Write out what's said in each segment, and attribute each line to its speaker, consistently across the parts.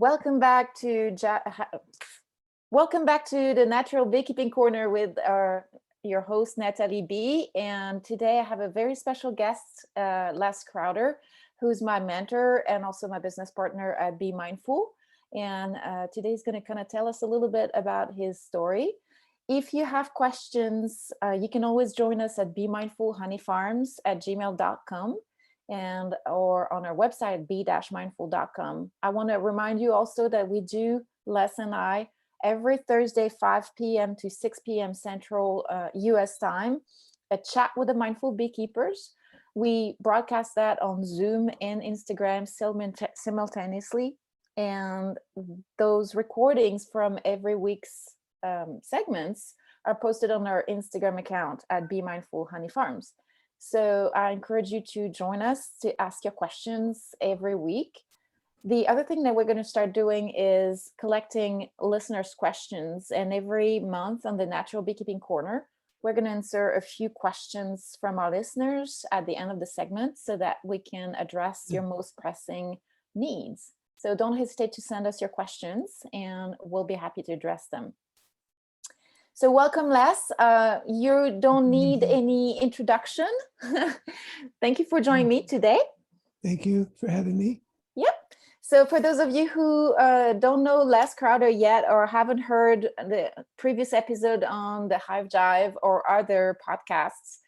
Speaker 1: Welcome back to welcome back to the Natural Beekeeping Corner with your host Nathalie B. And today I have a very special guest, Les Crowder, who's my mentor and also my business partner at Be Mindful. And today he's going to kind of tell us a little bit about his story. If you have questions, you can always join us at BeMindfulHoneyFarms@gmail.com and or on our website be-mindful.com. I want to remind you also that we do, Les and I, every Thursday 5 p.m. to 6 p.m. Central US time, a chat with the mindful beekeepers. We broadcast that on Zoom and Instagram simultaneously, and those recordings from every week's segments are posted on our Instagram account at BeMindfulHoneyFarms. So I encourage you to join us to ask your questions every week. The other thing that we're going to start doing is collecting listeners' questions. And every month on the Natural Beekeeping Corner, we're going to answer a few questions from our listeners at the end of the segment so that we can address your most pressing needs. So don't hesitate to send us your questions and we'll be happy to address them. So welcome, Les. You don't need any introduction. Thank you for joining me today.
Speaker 2: Thank you for having me.
Speaker 1: Yep. So for those of you who don't know Les Crowder yet or haven't heard the previous episode on the Hive Jive or other podcasts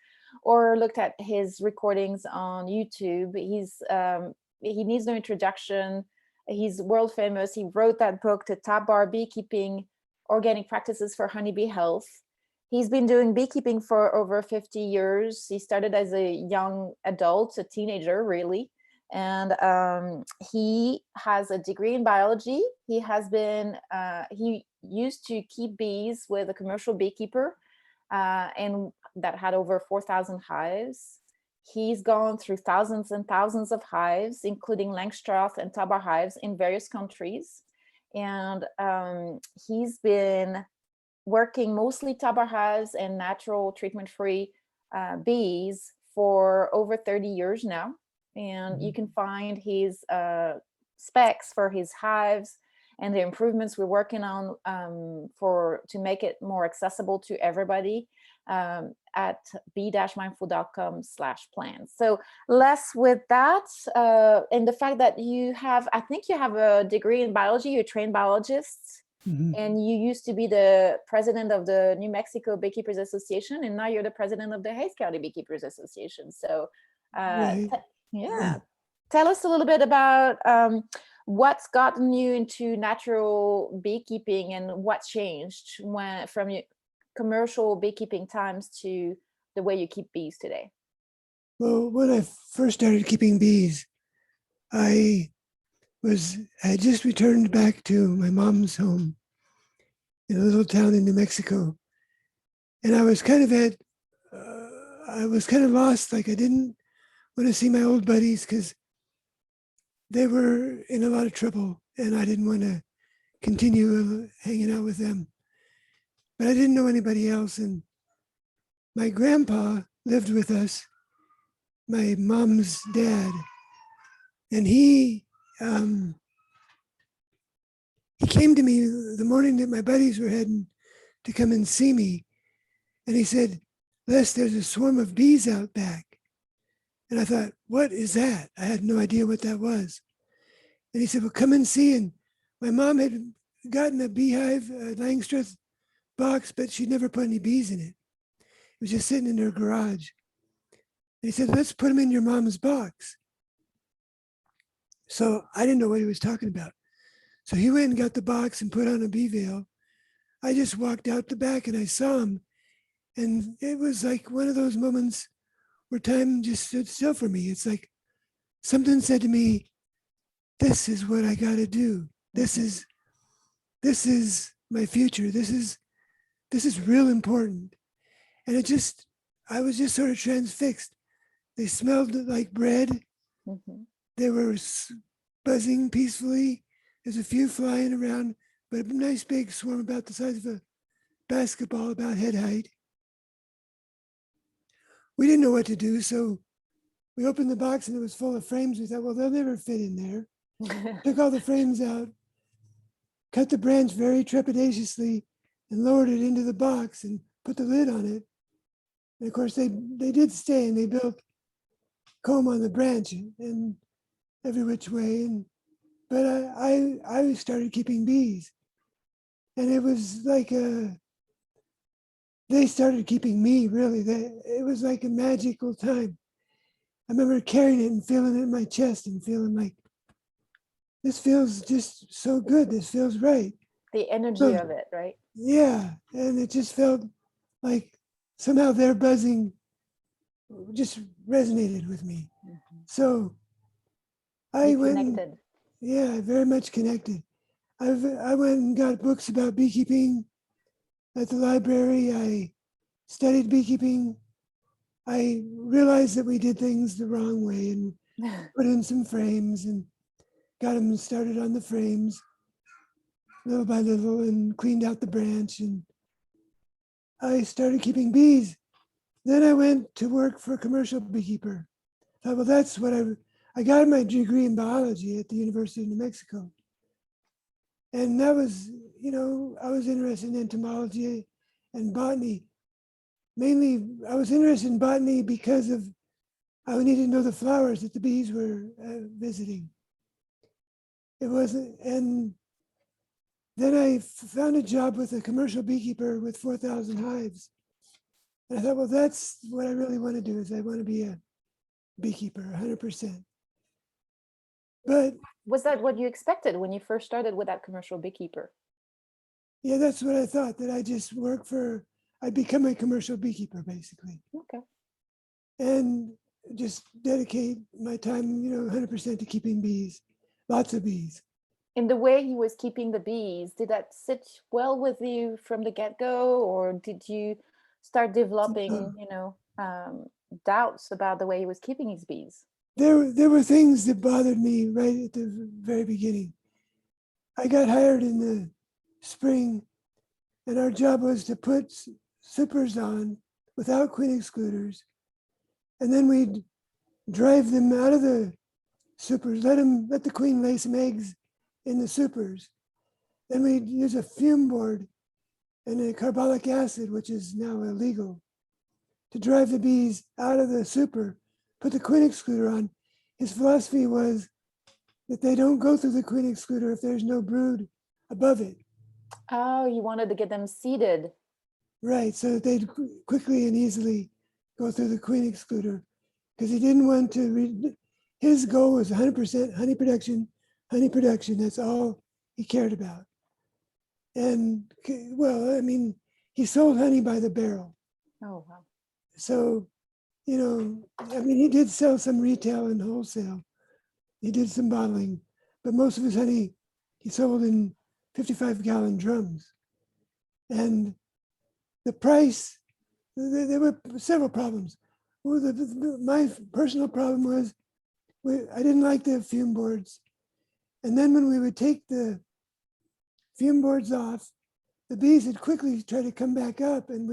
Speaker 1: or looked at his recordings on YouTube, he needs no introduction. He's world famous. He wrote that book, The Top Bar Beekeeping: Organic Practices for Honeybee Health. He's been doing beekeeping for over 50 years. He started as a young adult, a teenager, really. And he has a degree in biology. He used to keep bees with a commercial beekeeper and that had over 4,000 hives. He's gone through thousands and thousands of hives, including Langstroth and Tabar hives in various countries. And he's been working mostly Tabar hives and natural treatment-free bees for over 30 years now. And you can find his specs for his hives and the improvements we're working on to make it more accessible to everybody at be-mindful.com/plans. So Les, with that, and the fact that I think you have a degree in biology, you're a trained biologist, and you used to be the president of the New Mexico Beekeepers Association, and now you're the president of the Hays County Beekeepers Association. So
Speaker 2: Right.
Speaker 1: Tell us a little bit about what's gotten you into natural beekeeping and what changed from your commercial beekeeping times to the way you keep bees today.
Speaker 2: Well, when I first started keeping bees, I had just returned back to my mom's home in a little town in New Mexico. And I was kind of lost. Like I didn't want to see my old buddies because they were in a lot of trouble and I didn't want to continue hanging out with them. But I didn't know anybody else. And my grandpa lived with us, my mom's dad. And he came to me the morning that my buddies were heading to come and see me. And he said, Les, there's a swarm of bees out back. And I thought, what is that? I had no idea what that was. And he said, well, come and see. And my mom had gotten a beehive, a Langstroth box, but she never put any bees in it. It was just sitting in her garage. And he said, let's put them in your mom's box. So I didn't know what he was talking about. So he went and got the box and put on a bee veil. I just walked out the back and I saw him. And it was like one of those moments where time just stood still for me. It's like something said to me, this is what I got to do. This is my future. This is real important. And I was just sort of transfixed. They smelled like bread. They were buzzing peacefully. There's a few flying around, but a nice big swarm about the size of a basketball, about head height. We didn't know what to do, so we opened the box and it was full of frames. We thought, well, they'll never fit in there. Took all the frames out, cut the branch very trepidatiously and lowered it into the box and put the lid on it. And of course, they did stay, and they built comb on the branch and every which way. But I started keeping bees, and it was like they started keeping me, really. It was like a magical time. I remember carrying it and feeling it in my chest and feeling like, this feels just so good. This feels right.
Speaker 1: The energy
Speaker 2: So,
Speaker 1: of it, right?
Speaker 2: yeah, and it just felt like somehow their buzzing just resonated with me.
Speaker 1: Mm-hmm.
Speaker 2: So I
Speaker 1: You
Speaker 2: went,
Speaker 1: connected.
Speaker 2: yeah, very much connected. I went and got books about beekeeping at the library. I studied beekeeping. I realized that we did things the wrong way and put in some frames and got them started on the frames little by little and cleaned out the branch. And I started keeping bees. Then I went to work for a commercial beekeeper. I thought, well, that's what I got my degree in biology at the University of New Mexico. And that was, I was interested in entomology and botany. Mainly, I was interested in botany because I needed to know the flowers that the bees were visiting. It wasn't, and then I found a job with a commercial beekeeper with 4,000 hives. And I thought, well, that's what I really want to do, is I want to be a beekeeper, 100%. But
Speaker 1: Was that what you expected when you first started with that commercial beekeeper?
Speaker 2: yeah, that's what I thought, that I just I'd become a commercial beekeeper, basically.
Speaker 1: Okay.
Speaker 2: And just dedicate my time, 100% to keeping bees, lots of bees.
Speaker 1: In the way he was keeping the bees, did that sit well with you from the get-go, or did you start developing, doubts about the way he was keeping his bees?
Speaker 2: There were things that bothered me right at the very beginning. I got hired in the spring, and our job was to put supers on without queen excluders, and then we'd drive them out of the supers, let the queen lay some eggs in the supers. Then we'd use a fume board and a carbolic acid, which is now illegal, to drive the bees out of the super, put the queen excluder on. His philosophy was that they don't go through the queen excluder if there's no brood above it.
Speaker 1: Oh, you wanted to get them seeded.
Speaker 2: Right, so that they'd quickly and easily go through the queen excluder, because he didn't want to, his goal was 100% honey production. That's all he cared about. And well, I mean, he sold honey by the barrel.
Speaker 1: Oh, wow.
Speaker 2: So, I mean, he did sell some retail and wholesale. He did some bottling, but most of his honey he sold in 55-gallon drums. And the price, there were several problems. Well, my personal problem was I didn't like the fume boards. And then when we would take the fume boards off, the bees would quickly try to come back up, and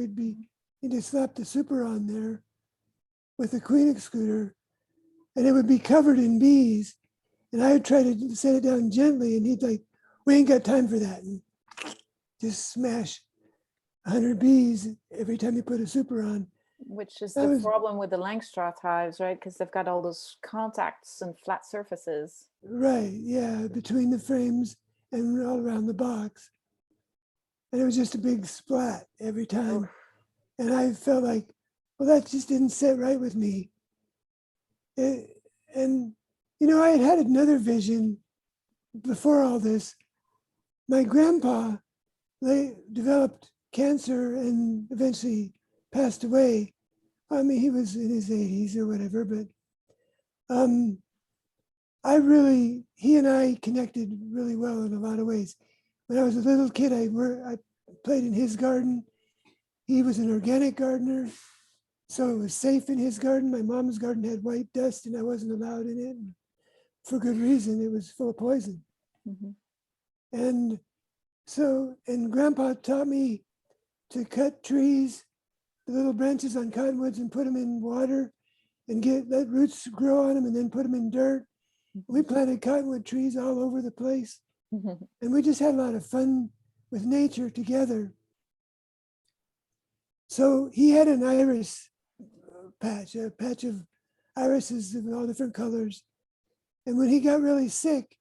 Speaker 2: he'd just slap the super on there with the queen excluder, and it would be covered in bees. And I would try to set it down gently, and he'd like, we ain't got time for that. And just smash 100 bees every time you put a super on.
Speaker 1: Which is the problem with the Langstroth hives, right? Because they've got all those contacts and flat surfaces.
Speaker 2: Right, yeah, between the frames and all around the box. And it was just a big splat every time. And I felt like, well, that just didn't sit right with me. And, I had had another vision before all this. My grandpa, they developed cancer and eventually passed away. I mean, he was in his 80s or whatever, but he and I connected really well in a lot of ways. When I was a little kid, I played in his garden. He was an organic gardener, so it was safe in his garden. My mom's garden had white dust, and I wasn't allowed in it, for good reason. It was full of poison.
Speaker 1: Mm-hmm.
Speaker 2: And Grandpa taught me to cut trees, the little branches on cottonwoods, and put them in water and let roots grow on them, and then put them in dirt. We planted cottonwood trees all over the place. And we just had a lot of fun with nature together. So he had an iris patch, a patch of irises of all different colors. And when he got really sick,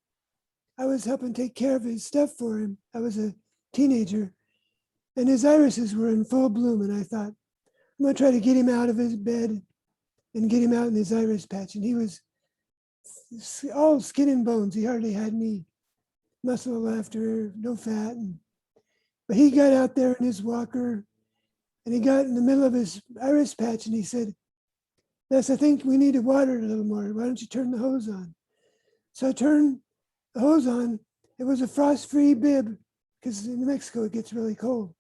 Speaker 2: I was helping take care of his stuff for him. I was a teenager, and his irises were in full bloom. And I thought, I'm going to try to get him out of his bed and get him out in his iris patch. And he was all skin and bones. He hardly had any muscle left or no fat. But he got out there in his walker, and he got in the middle of his iris patch, and he said, Les, I think we need to water it a little more. Why don't you turn the hose on? So I turned the hose on. It was a frost-free bib, because in New Mexico it gets really cold.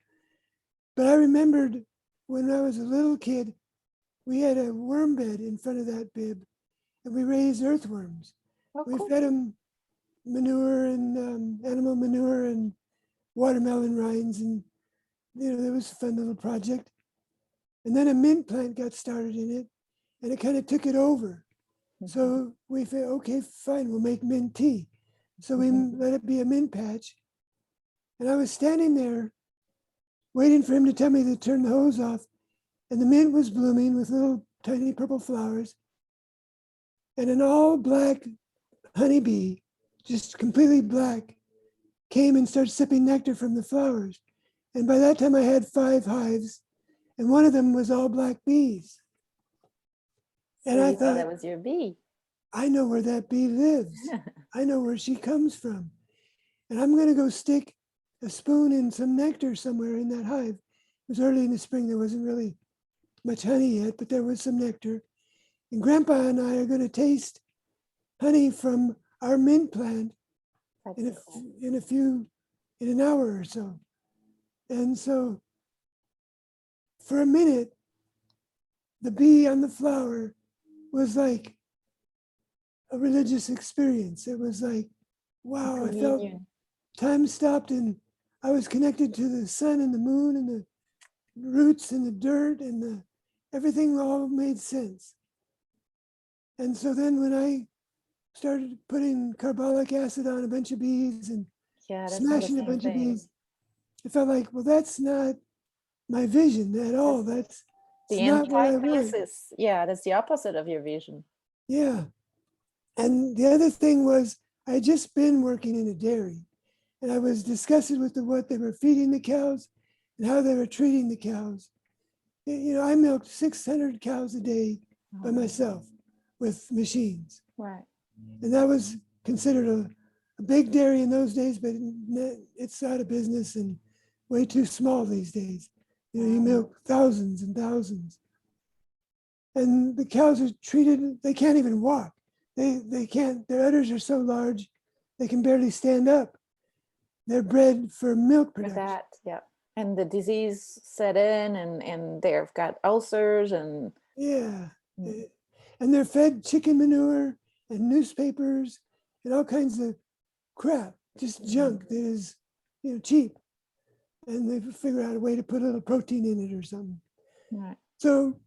Speaker 2: But I remembered when I was a little kid, we had a worm bed in front of that bib, and we raised earthworms.
Speaker 1: Oh,
Speaker 2: We
Speaker 1: cool.
Speaker 2: fed them manure and animal manure and watermelon rinds, and it was a fun little project. And then a mint plant got started in it, and it kind of took it over. So we said, okay, fine, we'll make mint tea. So we let it be a mint patch. And I was standing there waiting for him to tell me to turn the hose off. And the mint was blooming with little tiny purple flowers. And an all black honeybee, just completely black, came and started sipping nectar from the flowers. And by that time I had 5 hives, and one of them was all black bees.
Speaker 1: So
Speaker 2: And I
Speaker 1: you thought
Speaker 2: thought,
Speaker 1: that was your bee.
Speaker 2: I know where that bee lives. I know where she comes from. And I'm going to go stick a spoon in some nectar somewhere in that hive. It was early in the spring. There wasn't really much honey yet, but there was some nectar. And Grandpa and I are going to taste honey from our mint plant in an hour or so. And so for a minute, the bee on the flower was like a religious experience. It was like, wow, I felt time stopped, and I was connected to the sun and the moon and the roots and the dirt and everything all made sense. And so then when I started putting carbolic acid on a bunch of bees and smashing a bunch of bees, it felt like, well, that's not my vision at all. That's
Speaker 1: the
Speaker 2: not what I want.
Speaker 1: antithesis. Yeah, that's the opposite of your vision.
Speaker 2: Yeah. And the other thing was, I had just been working in a dairy, and I was disgusted with what they were feeding the cows and how they were treating the cows. I milked 600 cows a day by myself with machines.
Speaker 1: Right.
Speaker 2: And that was considered a big dairy in those days, but it's out of business and way too small these days. You milk thousands and thousands. And the cows are treated, they can't even walk. They can't, their udders are so large, they can barely stand up. They're bred for milk production.
Speaker 1: For that, yeah. And the disease set in, and they've got ulcers and...
Speaker 2: Yeah. And they're fed chicken manure and newspapers and all kinds of crap, just junk that is, cheap. And they figure out a way to put a little protein in it or something.
Speaker 1: Right.
Speaker 2: So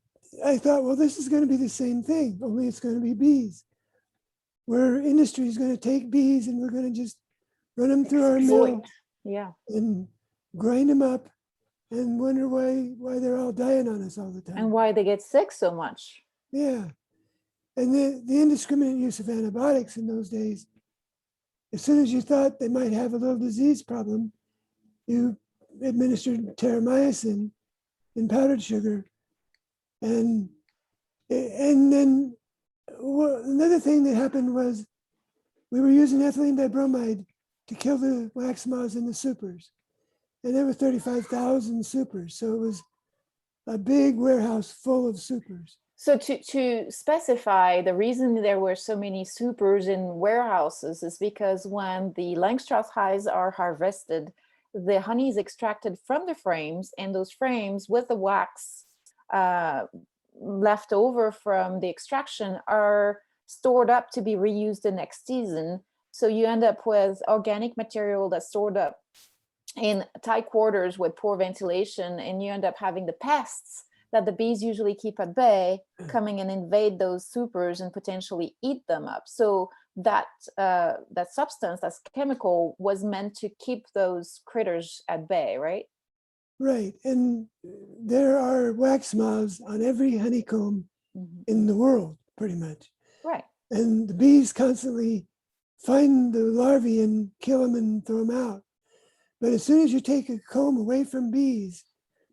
Speaker 2: I thought, well, this is going to be the same thing, only it's going to be bees. Where industry is going to take bees and we're going to just run them through our mill, and grind them up, and wonder why they're all dying on us all the time.
Speaker 1: And why they get sick so much.
Speaker 2: Yeah. And the indiscriminate use of antibiotics in those days, as soon as you thought they might have a little disease problem, you administered terramycin in powdered sugar. And then another thing that happened was we were using ethylene dibromide to kill the wax moths in the supers. And there were 35,000 supers. So it was a big warehouse full of supers.
Speaker 1: So to specify, the reason there were so many supers in warehouses is because when the Langstroth hives are harvested, the honey is extracted from the frames, and those frames with the wax left over from the extraction are stored up to be reused the next season. So you end up with organic material that's stored up in tight quarters with poor ventilation, and you end up having the pests that the bees usually keep at bay coming and invade those supers and potentially eat them up. So that that substance, that chemical, was meant to keep those critters at bay, right?
Speaker 2: Right. And there are wax moths on every honeycomb in the world, pretty much.
Speaker 1: Right.
Speaker 2: And the bees constantly find the larvae and kill them and throw them out. But as soon as you take a comb away from bees,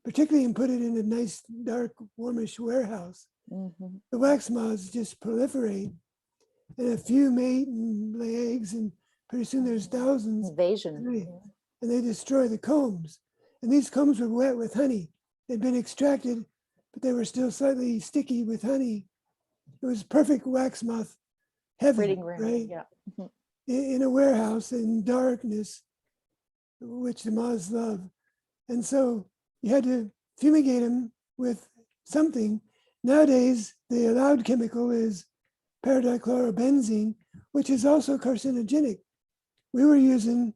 Speaker 2: particularly and put it in a nice, dark, warmish warehouse, the wax moths just proliferate, and a few mate and lay eggs, and pretty soon there's thousands.
Speaker 1: Invasion.
Speaker 2: And they destroy the combs. And these combs were wet with honey. They'd been extracted, but they were still slightly sticky with honey. It was perfect wax moth heaven, right?
Speaker 1: Yeah.
Speaker 2: In a warehouse in darkness, which the moths love. And so you had to fumigate them with something. Nowadays, the allowed chemical is paradichlorobenzene, which is also carcinogenic. We were using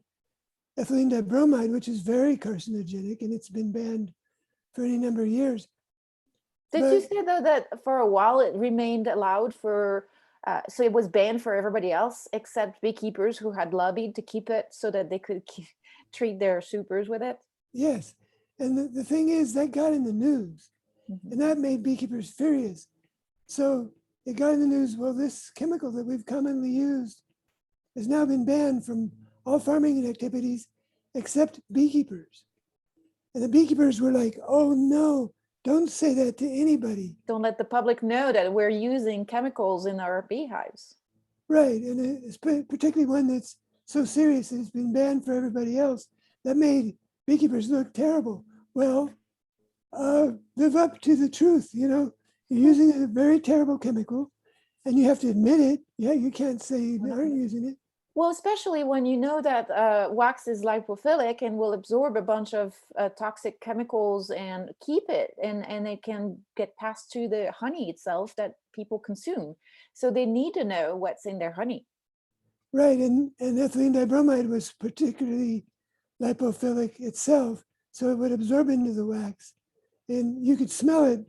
Speaker 2: ethylene dibromide, which is very carcinogenic, and it's been banned for any number of years.
Speaker 1: Did you say, though, that for a while it remained allowed for, so it was banned for everybody else except beekeepers who had lobbied to keep it so that they could treat their supers with it?
Speaker 2: Yes. And the thing is, that got in the news, and that made beekeepers furious. So it got in the news, well, this chemical that we've commonly used has now been banned from all farming activities except beekeepers. And the beekeepers were like, oh no, don't say that to anybody.
Speaker 1: Don't let the public know that we're using chemicals in our beehives.
Speaker 2: Right, and it's particularly one that's so serious that it's been banned for everybody else. That made beekeepers look terrible. Well, live up to the truth, you're using a very terrible chemical, and you have to admit it. Yeah, you can't say you aren't using it.
Speaker 1: Well, especially when you know that wax is lipophilic and will absorb a bunch of toxic chemicals and keep it, and it can get passed to the honey itself that people consume. So they need to know what's in their honey.
Speaker 2: Right, and ethylene dibromide was particularly lipophilic itself, so it would absorb into the wax. And you could smell it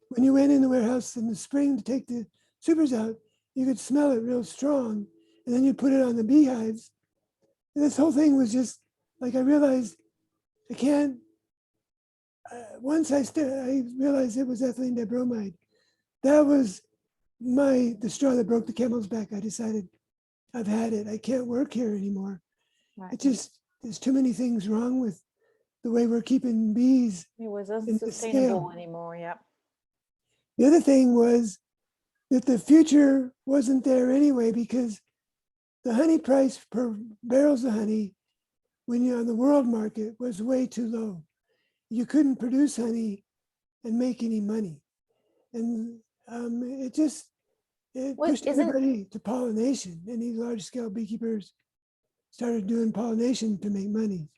Speaker 2: when you went in the warehouse in the spring to take the supers out. You could smell it real strong. And then you put it on the beehives. And this whole thing was just like, I realized I can't, once I realized it was ethylene dibromide, that was the straw that broke the camel's back. I decided I've had it. I can't work here anymore. Right. There's too many things wrong with the way we're keeping bees.
Speaker 1: It wasn't sustainable anymore, yeah.
Speaker 2: The other thing was that the future wasn't there anyway, because the honey price per barrels of honey when you're on the world market was way too low. You couldn't produce honey and make any money. And it pushed everybody to pollination. Any large scale beekeepers started doing pollination to make money.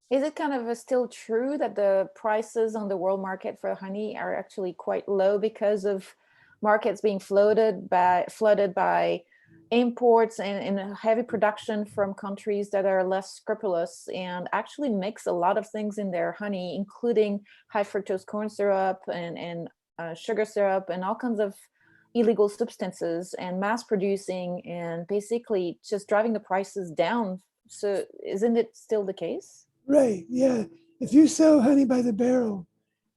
Speaker 1: Is it kind of still true that the prices on the world market for honey are actually quite low because of markets being flooded by imports and heavy production from countries that are less scrupulous and actually mix a lot of things in their honey, including high fructose corn syrup and sugar syrup and all kinds of illegal substances, and mass producing and basically just driving the prices down? So isn't it still the case?
Speaker 2: Right, yeah. If you sell honey by the barrel,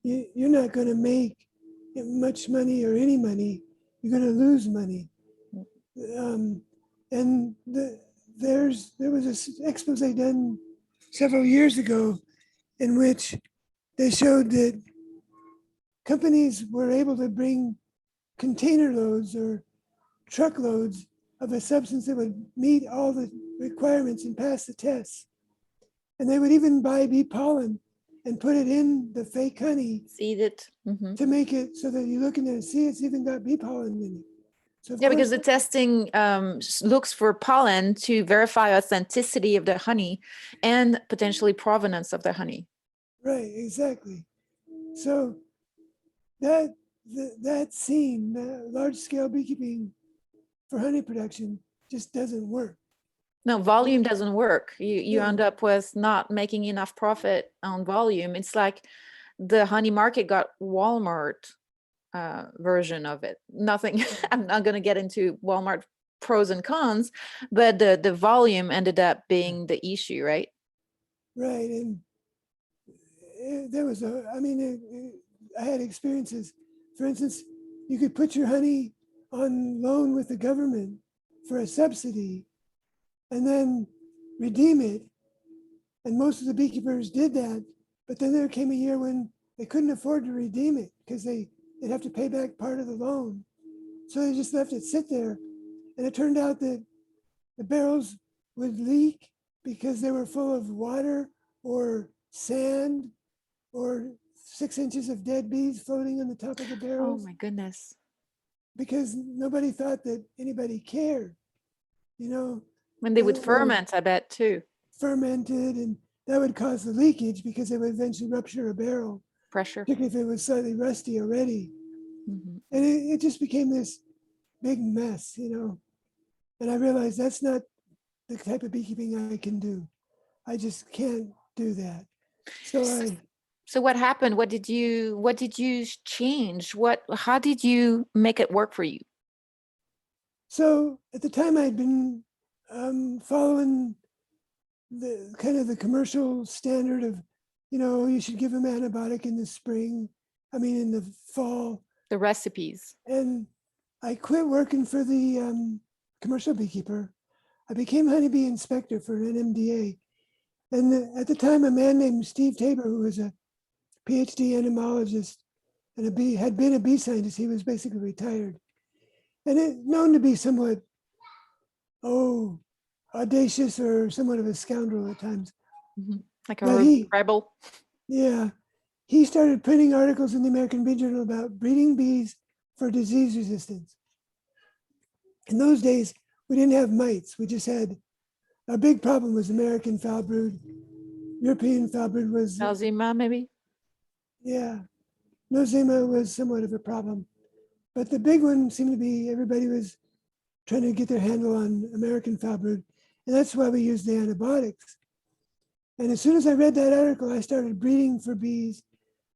Speaker 2: you're not going to make much money or any money. You're going to lose money. And there was an expose done several years ago in which they showed that companies were able to bring container loads or truckloads of a substance that would meet all the requirements and pass the tests. And they would even buy bee pollen and put it in the fake honey.
Speaker 1: Seed it.
Speaker 2: To make it so that you look in there and see it's even got bee pollen in it. So
Speaker 1: yeah, because the testing looks for pollen to verify authenticity of the honey and potentially provenance of the honey.
Speaker 2: Right, exactly. So that scene, large-scale beekeeping for honey production, just doesn't work.
Speaker 1: No, volume doesn't work. You end up with not making enough profit on volume. It's like the honey market got Walmart version of it. Nothing. I'm not going to get into Walmart pros and cons, but the volume ended up being the issue, right?
Speaker 2: Right. And there was I had experiences. For instance, you could put your honey on loan with the government for a subsidy and then redeem it. And most of the beekeepers did that. But then there came a year when they couldn't afford to redeem it because they'd have to pay back part of the loan. So they just left it sit there. And it turned out that the barrels would leak because they were full of water or sand or 6 inches of dead bees floating on the top of the
Speaker 1: Oh
Speaker 2: barrels
Speaker 1: my goodness.
Speaker 2: because nobody thought that anybody cared, you know,
Speaker 1: When they would
Speaker 2: or
Speaker 1: ferment, I bet too.
Speaker 2: fermented, and that would cause the leakage because it would eventually rupture a barrel,
Speaker 1: Pressure.
Speaker 2: particularly if it was slightly rusty already.
Speaker 1: Mhm.
Speaker 2: And it just became this big mess, you know. And I realized that's not the type of beekeeping I can do. I just can't do that. So
Speaker 1: So what happened? What did you change? How did you make it work for you?
Speaker 2: so at the time I'd been following the kind of the commercial standard of, you know, you should give them antibiotic in the spring, in the fall.
Speaker 1: The recipes.
Speaker 2: And I quit working for the commercial beekeeper. I became honeybee inspector for an NMDA. And at the time, a man named Steve Tabor, who was a PhD entomologist and had been a bee scientist, he was basically retired. And known to be somewhat, audacious or somewhat of a scoundrel at times.
Speaker 1: Mhm. Like
Speaker 2: But
Speaker 1: a rebel.
Speaker 2: he started printing articles in the American Bee Journal about breeding bees for disease resistance. In those days, we didn't have mites. We just had a big problem was American foul brood. European foul brood was,
Speaker 1: Alzheimer, maybe.
Speaker 2: yeah, nosema was somewhat of a problem. But the big one seemed to be everybody was trying to get their handle on American foul brood. And that's why we used the antibiotics. And as soon as I read that article, I started breeding for bees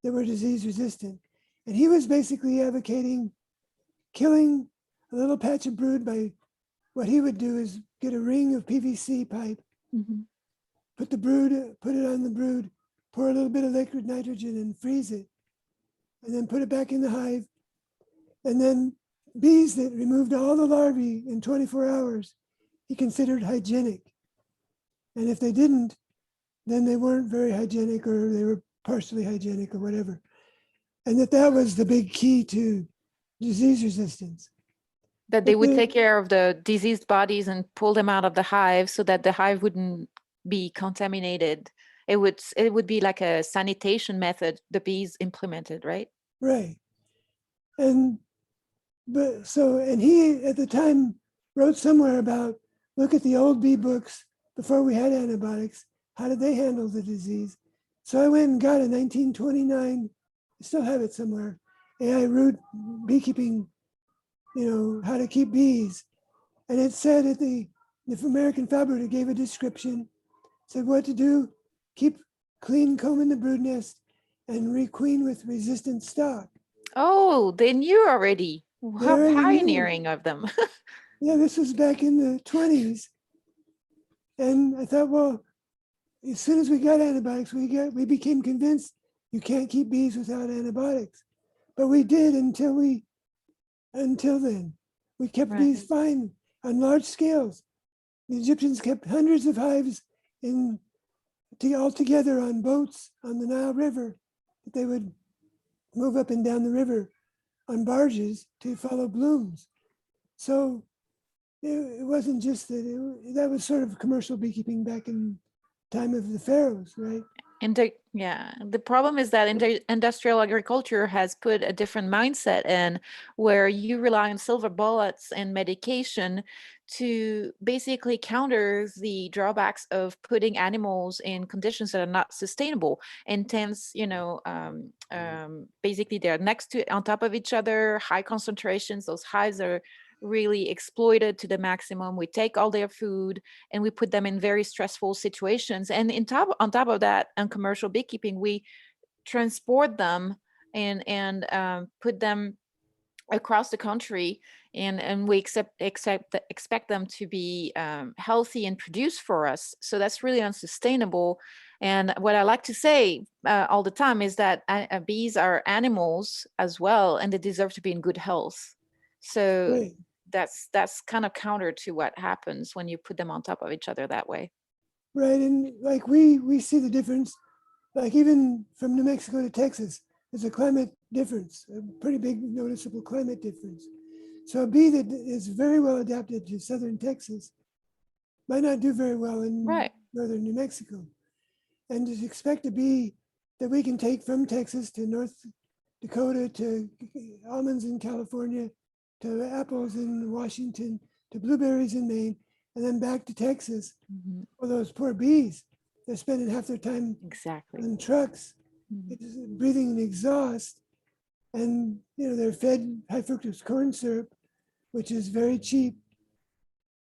Speaker 2: that were disease resistant. And he was basically advocating killing a little patch of brood by what he would do is get a ring of PVC pipe,
Speaker 1: Mhm.
Speaker 2: put it on the brood, pour a little bit of liquid nitrogen and freeze it, and then put it back in the hive. And then bees that removed all the larvae in 24 hours, he considered hygienic. And if they didn't, then they weren't very hygienic or they were partially hygienic or whatever. And that was the big key to disease resistance.
Speaker 1: That they would take care of the diseased bodies and pull them out of the hive so that the hive wouldn't be contaminated. It would be like a sanitation method the bees implemented, right?
Speaker 2: Right. And he at the time wrote somewhere about look at the old bee books before we had antibiotics. How did they handle the disease? So I went and got a 1929, I still have it somewhere, AI root beekeeping, how to keep bees. And it said at the American foul brood, it gave a description, said what to do, keep clean comb in the brood nest and requeen with resistant stock.
Speaker 1: Oh, they knew already.
Speaker 2: They
Speaker 1: How
Speaker 2: already knew.
Speaker 1: pioneering of them.
Speaker 2: Yeah, this was back in the 20s. And I thought, well, as soon as we got antibiotics, we became convinced you can't keep bees without antibiotics. But we did until then. We kept
Speaker 1: Right.
Speaker 2: bees fine on large scales. The Egyptians kept hundreds of hives all together on boats on the Nile River that they would move up and down the river on barges to follow blooms. So it wasn't just that was sort of commercial beekeeping back in time of the pharaohs, right?
Speaker 1: And the problem is that industrial agriculture has put a different mindset in where you rely on silver bullets and medication to basically counter the drawbacks of putting animals in conditions that are not sustainable. Intense, basically they're on top of each other, high concentrations. Those hives are really exploited to the maximum. We take all their food and we put them in very stressful situations. And on top of that, on commercial beekeeping, we transport them and put them across the country and we expect them to be healthy and produce for us. So that's really unsustainable. And what I like to say all the time is that bees are animals as well, and they deserve to be in good health. So
Speaker 2: Right.
Speaker 1: that's kind of counter to what happens when you put them on top of each other that way.
Speaker 2: Right. And like we see the difference, like even from New Mexico to Texas, there's a climate difference, a pretty big noticeable climate difference. So a bee that is very well adapted to southern Texas might not do very well in
Speaker 1: Right.
Speaker 2: northern New Mexico. And to expect a bee that we can take from Texas to North Dakota to almonds in California to apples in Washington to blueberries in Maine and then back to Texas.
Speaker 1: Mm-hmm.
Speaker 2: Well, those poor bees, they're spending half their time
Speaker 1: Exactly.
Speaker 2: in trucks, breathing in exhaust, and they're fed high fructose corn syrup, which is very cheap,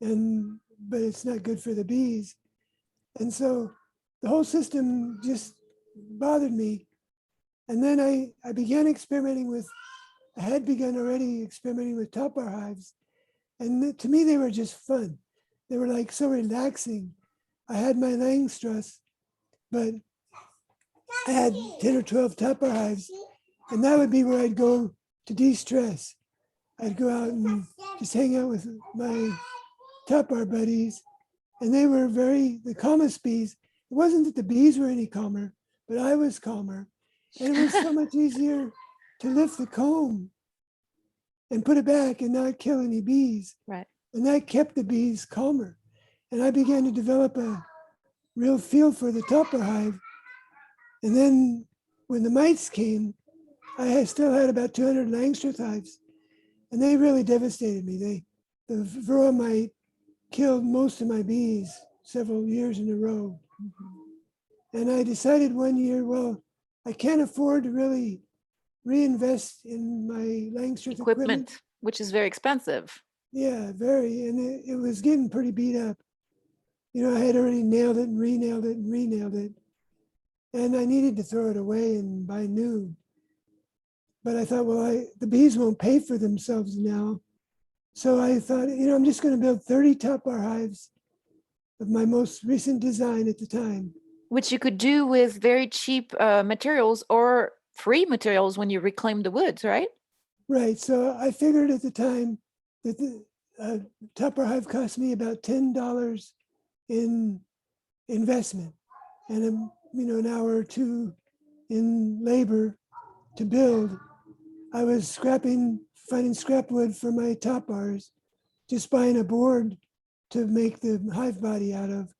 Speaker 2: but it's not good for the bees. And so the whole system just bothered me. And then I began experimenting with, I had begun already experimenting with top bar hives. And to me, they were just fun. They were like so relaxing. I had my Langstress, but I had 10 or 12 top bar hives. And that would be where I'd go to de-stress. I'd go out and just hang out with my top bar buddies. And they were the calmest bees. It wasn't that the bees were any calmer, but I was calmer. And it was so much easier to lift the comb and put it back and not kill any bees.
Speaker 1: Right.
Speaker 2: And that kept the bees calmer. And I began to develop a real feel for the topper hive. And then when the mites came, I still had about 200 Langstroth hives. And they really devastated me. The varroa mite killed most of my bees several years in a row. Mm-hmm. And I decided one year, well, I can't afford to really reinvest in my Langstroth equipment,
Speaker 1: which is very expensive.
Speaker 2: Yeah, very. And it was getting pretty beat up. I had already nailed it and re-nailed it and re-nailed it. And I needed to throw it away and buy new. But I thought, well, the bees won't pay for themselves now. So I thought, I'm just going to build 30 top bar hives of my most recent design at the time.
Speaker 1: Which you could do with very cheap materials or free materials when you reclaim the woods, right?
Speaker 2: Right. So I figured at the time that the top bar hive cost me about $10 in investment and an hour or two in labor to build. I was finding scrap wood for my top bars, just buying a board to make the hive body out of.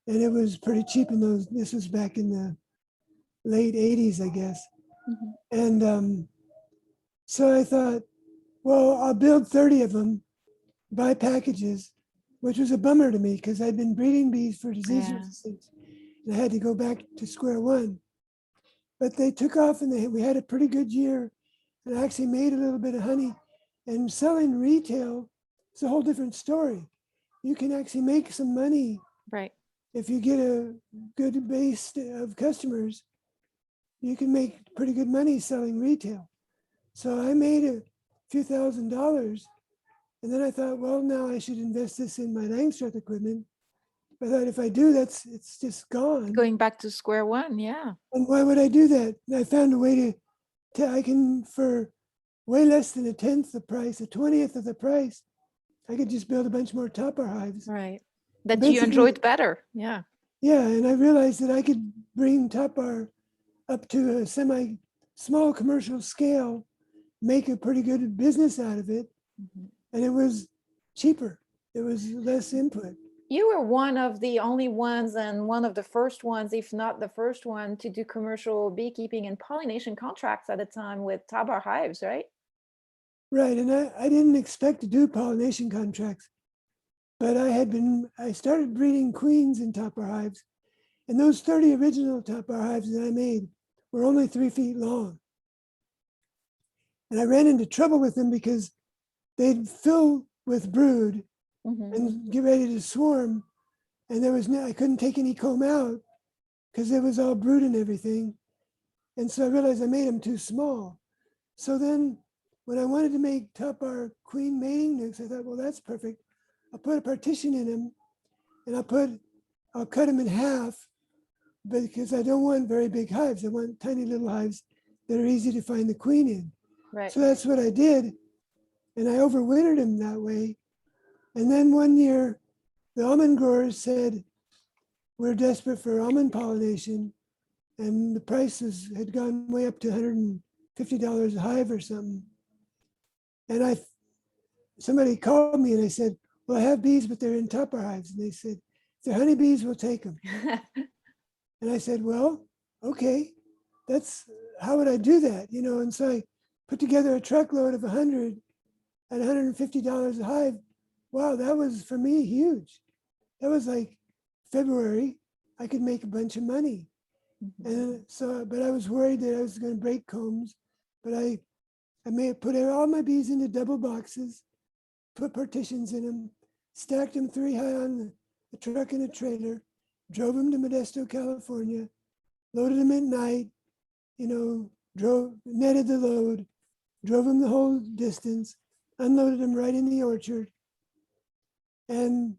Speaker 2: And it was pretty cheap this was back in the late 80s, I guess. Mm-hmm. And so I thought, well, I'll build 30 of them, buy packages, which was a bummer to me because I'd been breeding bees for disease resistance and I had to go back to square one. But they took off and we had a pretty good year. And I actually made a little bit of honey. And selling retail is a whole different story. You can actually make some money.
Speaker 1: Right.
Speaker 2: If you get a good base of customers, you can make pretty good money selling retail. So I made a few $1,000s. And then I thought, well, now I should invest this in my Langstroth equipment. I thought if I do, it's just gone.
Speaker 1: Going back to square one, yeah.
Speaker 2: And why would I do that? And I found a way I can, for way less than 1/10 the price, 1/20th of the price, I could just build a bunch more topper hives.
Speaker 1: Right. That you enjoyed better. Yeah.
Speaker 2: Yeah. And I realized that I could bring topper up to a semi-small commercial scale, make a pretty good business out of it. Mm-hmm. And it was cheaper. It was less input.
Speaker 1: You were one of the only ones and one of the first ones, if not the first one, to do commercial beekeeping and pollination contracts at the time with top-bar hives, right?
Speaker 2: Right. And I didn't expect to do pollination contracts, but I started breeding queens in top-bar hives. And those 30 original top-bar hives that I made were only 3 feet long. And I ran into trouble with them because they'd fill with brood and get ready to swarm. And I couldn't take any comb out because it was all brood and everything. And so I realized I made them too small. So then when I wanted to make top bar queen mating nukes, I thought, well, that's perfect. I'll put a partition in them, and I'll cut them in half, because I don't want very big hives. I want tiny little hives that are easy to find the queen in.
Speaker 1: Right.
Speaker 2: So that's what I did, and I overwintered them that way. And then one year, the almond growers said, we're desperate for almond pollination, and the prices had gone way up to $150 a hive or something. And somebody called me and I said, well, I have bees, but they're in topper hives. And they said, if they're honeybees, we'll take them. And I said, well, okay, how would I do that? And so I put together a truckload of 100 at $150 a hive. Wow, that was for me huge. That was like February. I could make a bunch of money.
Speaker 1: Mhm.
Speaker 2: And so, but I was worried that I was going to break combs. But I may have put all my bees into double boxes, put partitions in them, stacked them 3 high on a truck and a trailer, drove them to Modesto, California, loaded them at night, netted the load, drove them the whole distance, unloaded them right in the orchard. And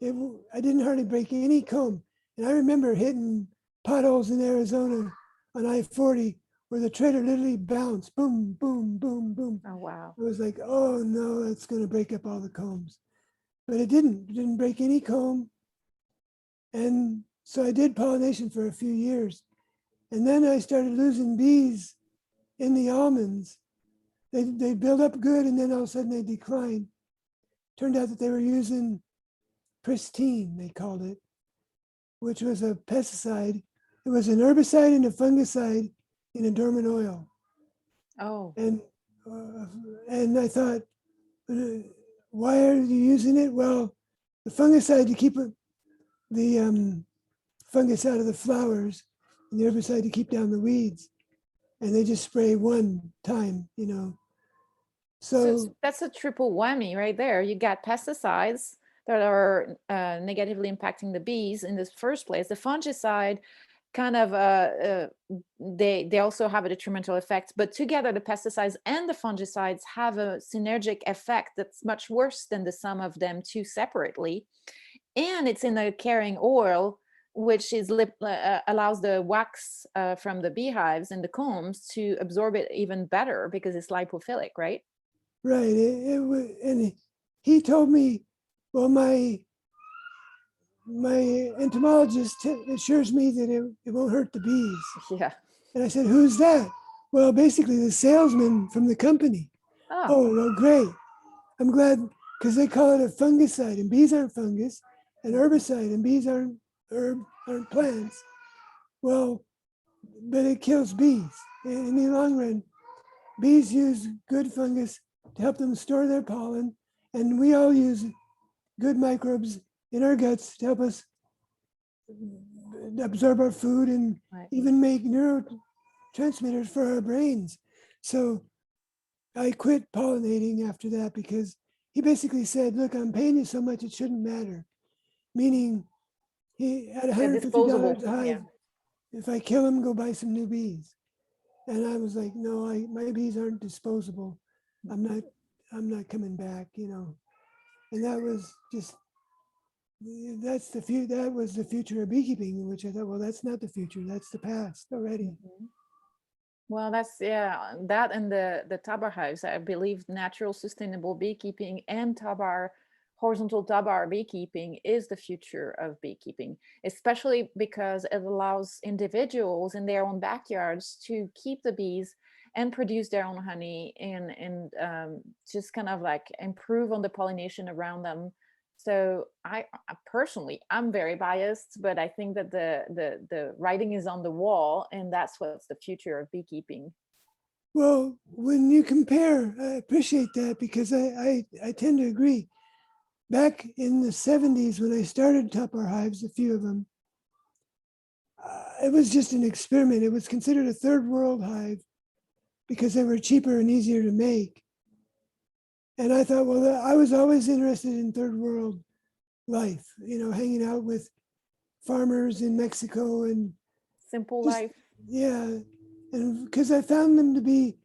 Speaker 2: I didn't hardly break any comb. And I remember hitting potholes in Arizona on I-40 where the trailer literally bounced, boom, boom, boom, boom.
Speaker 1: Oh, wow.
Speaker 2: It was like, oh no, that's going to break up all the combs. But it didn't break any comb. And so I did pollination for a few years. And then I started losing bees in the almonds. They build up good, and then all of a sudden they decline. Turned out that they were using Pristine, they called it, which was a pesticide. It was an herbicide and a fungicide in a dormant oil.
Speaker 1: Oh.
Speaker 2: And I thought, why are you using it? Well, the fungicide to keep the fungus out of the flowers, and the herbicide to keep down the weeds. And they just spray one time,
Speaker 1: So that's a triple whammy right there. You got pesticides that are negatively impacting the bees in the first place. The fungicide kind of they also have a detrimental effect, but together the pesticides and the fungicides have a synergic effect that's much worse than the sum of them two separately. And it's in the carrying oil, which allows the wax from the beehives and the combs to absorb it even better because it's lipophilic, right?
Speaker 2: Right. And he told me, well, my entomologist assures me that it won't hurt the bees.
Speaker 1: Yeah.
Speaker 2: And I said, who's that? Well, basically the salesman from the company. Oh, well, great. I'm glad, because they call it a fungicide, and bees aren't fungus, and herbicide, and bees aren't plants. Well, but it kills bees. In the long run, bees use good fungus to help them store their pollen, and we all use good microbes in our guts to help us absorb our food and even make neurotransmitters for our brains. So I quit pollinating after that because he basically said, look, I'm paying you so much, it shouldn't matter. Meaning, he at $150 a hive, if I kill him, go buy some new bees. And I was like, no, my bees aren't disposable. I'm not coming back, And that was just, that was the future of beekeeping, which I thought, well, that's not the future, that's the past already.
Speaker 1: Mm-hmm. Well, that's that and the tabar hives. I believe natural sustainable beekeeping and horizontal tabar beekeeping is the future of beekeeping, especially because it allows individuals in their own backyards to keep the bees and produce their own honey and just kind of like improve on the pollination around them. So I personally, I'm very biased, but I think that the writing is on the wall, and that's what's the future of beekeeping.
Speaker 2: Well, when you compare, I appreciate that because I tend to agree. Back in the 70s, when I started Tupper Hives, a few of them, it was just an experiment. It was considered a third world hive because they were cheaper and easier to make. And I thought, well, I was always interested in third world life, hanging out with farmers in Mexico and
Speaker 1: simple life.
Speaker 2: Yeah. And because I found them to be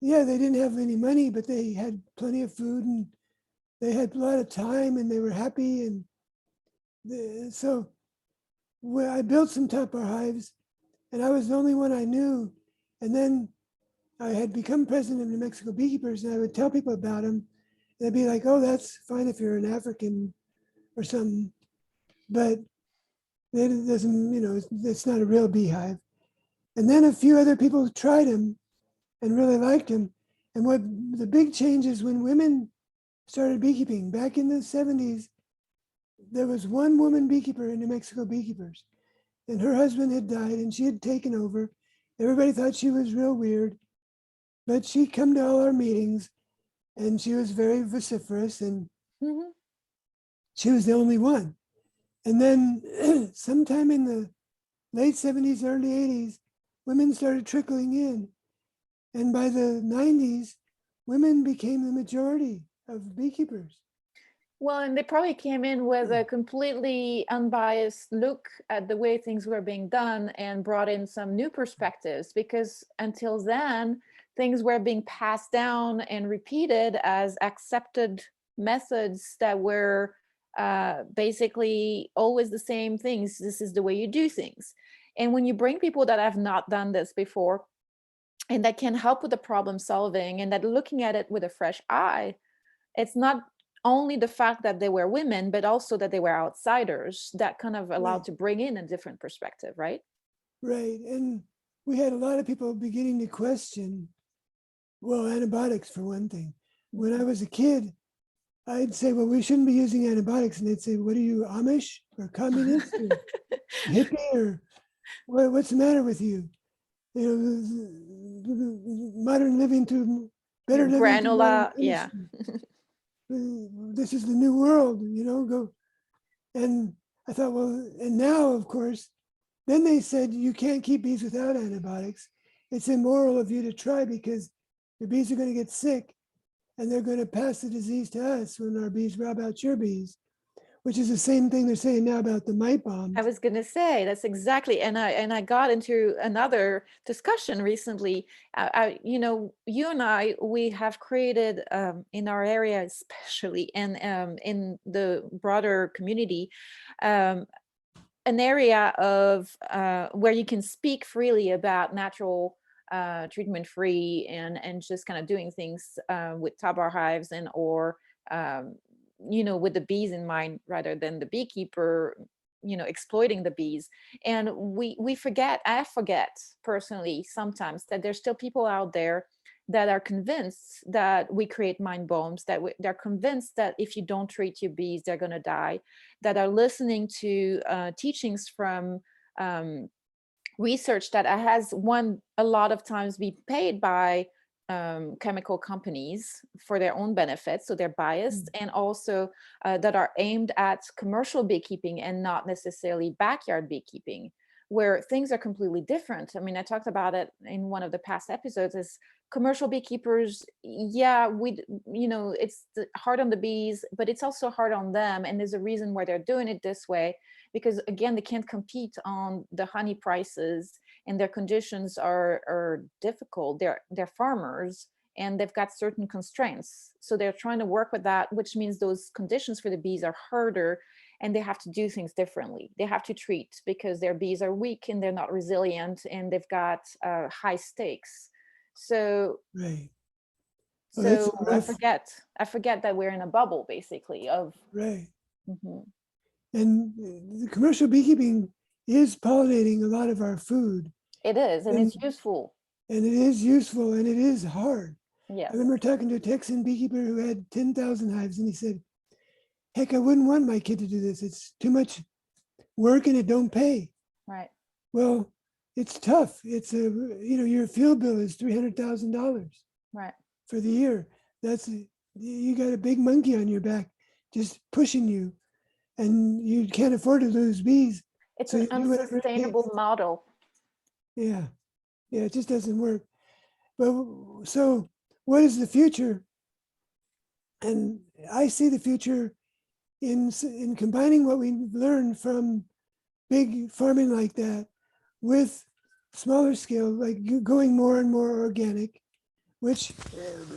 Speaker 2: yeah, they didn't have any money, but they had plenty of food and they had a lot of time and they were happy. And so I built some top bar hives and I was the only one I knew. And then I had become president of New Mexico Beekeepers and I would tell people about them. They'd be like, oh, that's fine if you're an African or something, but it doesn't, it's not a real beehive. And then a few other people tried them and really liked them. And what the big change is when women started beekeeping back in the 70s, there was one woman beekeeper in New Mexico Beekeepers, and her husband had died and she had taken over. Everybody thought she was real weird, but she'd come to all our meetings and she was very vociferous and she was the only one. And then sometime in the late 70s, early 80s, women started trickling in. And by the 90s, women became the majority of beekeepers.
Speaker 1: Well, and they probably came in with a completely unbiased look at the way things were being done and brought in some new perspectives, because until then, things were being passed down and repeated as accepted methods that were basically always the same things. This is the way you do things. And when you bring people that have not done this before and that can help with the problem solving and that looking at it with a fresh eye, it's not only the fact that they were women, but also that they were outsiders that kind of allowed
Speaker 2: Right.
Speaker 1: to bring in a different perspective, right?
Speaker 2: Right. And we had a lot of people beginning to question, well, antibiotics for one thing. When I was a kid, I'd say, well, we shouldn't be using antibiotics. And they'd say, what are you, Amish or communist or hippie or what's the matter with you? Modern living to better living through modern
Speaker 1: Granola, yeah.
Speaker 2: chemistry. This is the new world, go. And I thought, well, and now, of course, then they said you can't keep bees without antibiotics. It's immoral of you to try because your bees are going to get sick and they're going to pass the disease to us when our bees rob out your bees, which is the same thing they're saying now about the mite bombs.
Speaker 1: I was going to say that's exactly, and I got into another discussion recently. You and I, we have created in our area, especially, and in the broader community, um, an area of where you can speak freely about natural treatment free and just kind of doing things with tabar hives and or um, with the bees in mind rather than the beekeeper exploiting the bees. And we forget, I forget personally sometimes, that there's still people out there that are convinced that we create mind bombs, that they're convinced that if you don't treat your bees they're going to die, that are listening to teachings from research that has a lot of times be paid by chemical companies for their own benefits, so they're biased, and also that are aimed at commercial beekeeping and not necessarily backyard beekeeping, where things are completely different. I mean, I talked about it in one of the past episodes. Is commercial beekeepers, yeah, it's hard on the bees, but it's also hard on them, and there's a reason why they're doing it this way, because again, they can't compete on the honey prices, and their conditions are difficult. They're farmers and they've got certain constraints, so they're trying to work with that, which means those conditions for the bees are harder, and they have to do things differently. They have to treat because their bees are weak and they're not resilient, and they've got high stakes. So
Speaker 2: Right. Well, that's
Speaker 1: so
Speaker 2: rough.
Speaker 1: I forget that we're in a bubble basically of
Speaker 2: Right.
Speaker 1: Mhm.
Speaker 2: And the commercial beekeeping is pollinating a lot of our food.
Speaker 1: It is, and it's useful.
Speaker 2: And it is useful and it is hard. I
Speaker 1: Yes.
Speaker 2: remember talking to a Texan beekeeper who had 10,000 hives, and he said, heck, I wouldn't want my kid to do this. It's too much work and it don't pay.
Speaker 1: Right.
Speaker 2: Well, it's tough. It's your field bill is $300,000
Speaker 1: Right.
Speaker 2: for the year. You got a big monkey on your back just pushing you, and you can't afford to lose bees.
Speaker 1: It's
Speaker 2: So
Speaker 1: an
Speaker 2: you do whatever it
Speaker 1: unsustainable
Speaker 2: takes.
Speaker 1: model.
Speaker 2: Yeah. Yeah, it just doesn't work. But so what is the future? And I see the future in combining what we learned from big farming like that with smaller scale, like going more and more organic, which